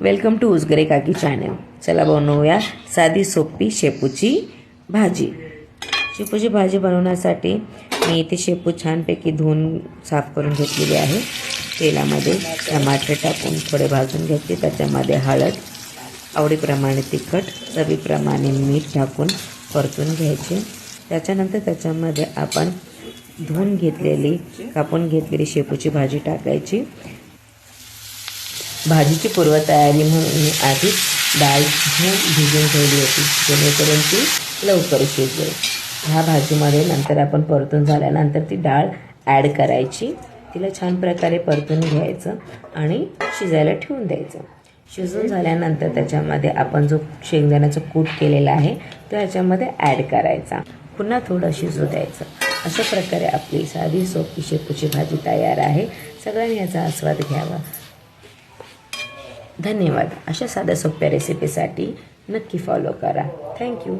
Welcome to उसगरे काकी channel. चला बनवूया साधी सोपी शेपूची भाजी। शेपूची भाजी बनवण्यासाठी मी इथे शेपू छानपैकी धुवून साफ करून घेतलेली आहे। तेलामध्ये टमाटर टाकून थोडे भाजून घेतले, त्याच्यामध्ये हळद, आवडीप्रमाणे तिखट, चवीप्रमाणे मीठ टाकून परतून घ्यायचे। त्याच्यानंतर त्याच्यामध्ये आपण धुवून घेतलेली कापून घेतलेली शेपूची भाजी टाकायची। भाजीची पूर्वतयारी म्हणून मी आधी डाळ भिजवून ठेवली होती, जेणेकरून ती लवकर शिजेल। ह्या भाजीमध्ये नंतर आपण परतून झाल्यानंतर ती डाळ ॲड करायची, तिला छान प्रकारे परतून घ्यायचं आणि शिजायला ठेवून द्यायचं। शिजून झाल्यानंतर त्याच्यामध्ये आपण जो शेंगदाण्याचा कूट केलेला आहे तो याच्यामध्ये ॲड करायचा, पुन्हा थोडं शिजू द्यायचं। अशा प्रकारे आपली साधी सोपी शेपूची भाजी तयार आहे। सगळ्यांनी याचा आस्वाद घ्यावा। धन्यवाद। अशा साध्या सोप्या रेसिपीसाठी नक्की फॉलो करा। थँक्यू।